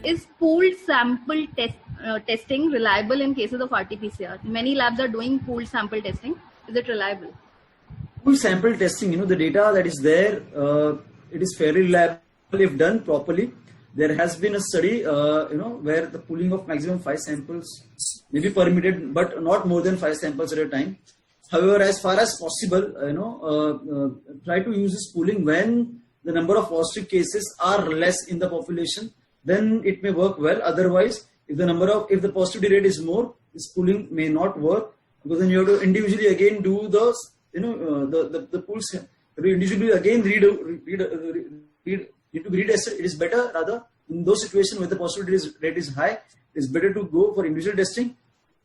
Is pooled sample testing reliable in cases of RT-PCR? Many labs are doing pooled sample testing. Is it reliable? Pooled sample testing, the data that is there, it is fairly reliable if done properly. There has been a study, where the pooling of maximum 5 samples may be permitted, but not more than 5 samples at a time. However, as far as possible, try to use this pooling when the number of positive cases are less in the population. Then it may work well. Otherwise, if the positivity rate is more, this pooling may not work, because then you have to individually again do the pools. Individually again need to be retested. It is better rather in those situations where the positivity rate is high. It is better to go for individual testing.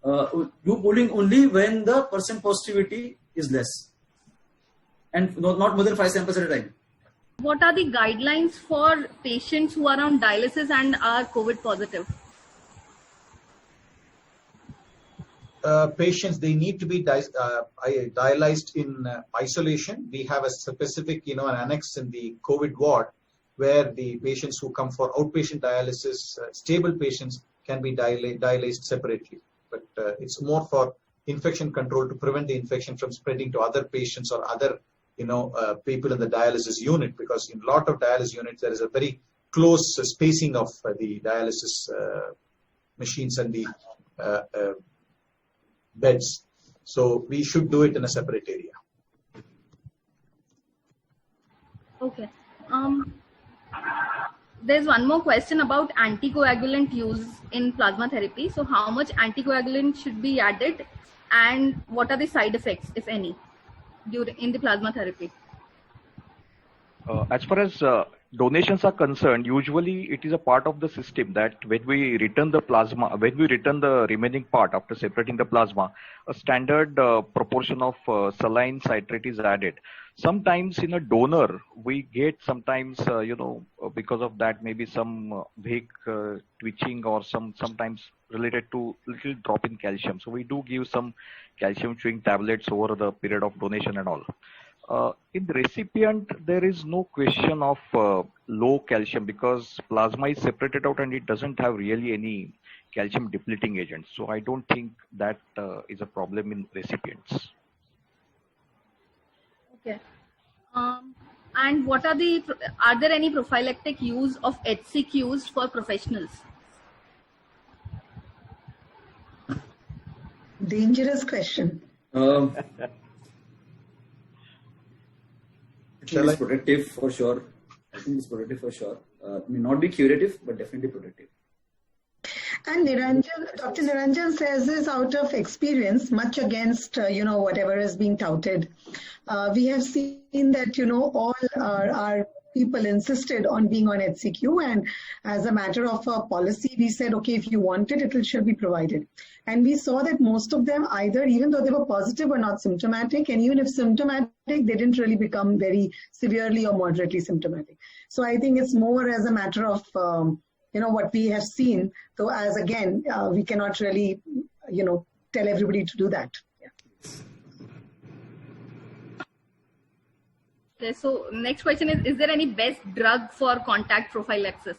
Do pooling only when the percent positivity is less, and not more than 5 samples at a time. What are the guidelines for patients who are on dialysis and are COVID positive? Patients, they need to be dialyzed in isolation. We have a specific, an annex in the COVID ward where the patients who come for outpatient dialysis, stable patients, can be dialyzed separately. But it's more for infection control, to prevent the infection from spreading to other patients or other, people in the dialysis unit, because in a lot of dialysis units there is a very close spacing of the dialysis machines and the beds. So we should do it in a separate area. Okay. There's one more question about anticoagulant use in plasma therapy. So how much anticoagulant should be added, and what are the side effects, if any, in the plasma therapy? As far as donations are concerned, usually it is a part of the system that when we return the plasma, when we return the remaining part after separating the plasma, a standard proportion of saline citrate is added. Sometimes in a donor, we get sometimes, because of that, maybe some vague twitching or sometimes related to little drop in calcium. So we do give some calcium chewing tablets over the period of donation and all. In the recipient, there is no question of low calcium, because plasma is separated out and it doesn't have really any calcium depleting agents. So I don't think that is a problem in recipients. Okay. And are there any prophylactic use of HCQs for professionals? Dangerous question. It is protective for sure. I think it's protective for sure. May not be curative, but definitely protective. And Dr. Niranjan says this out of experience, much against, whatever is being touted. We have seen that, all our people insisted on being on HCQ, and as a matter of a policy, we said, okay, if you want it, it should be provided. And we saw that most of them, either, even though they were positive, were not symptomatic, and even if symptomatic, they didn't really become very severely or moderately symptomatic. So I think it's more as a matter of, what we have seen, though, as again, we cannot really, tell everybody to do that. Yeah. Okay, so next question is there any best drug for contact prophylaxis?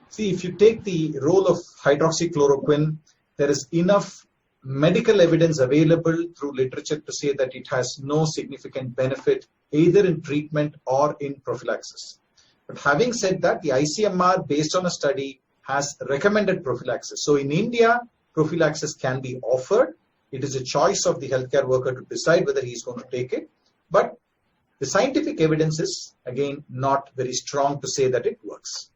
See, if you take the role of hydroxychloroquine, there is enough medical evidence available through literature to say that it has no significant benefit either in treatment or in prophylaxis. But having said that, the ICMR, based on a study, has recommended prophylaxis. So in India, prophylaxis can be offered. It is a choice of the healthcare worker to decide whether he is going to take it. But the scientific evidence is, again, not very strong to say that it works.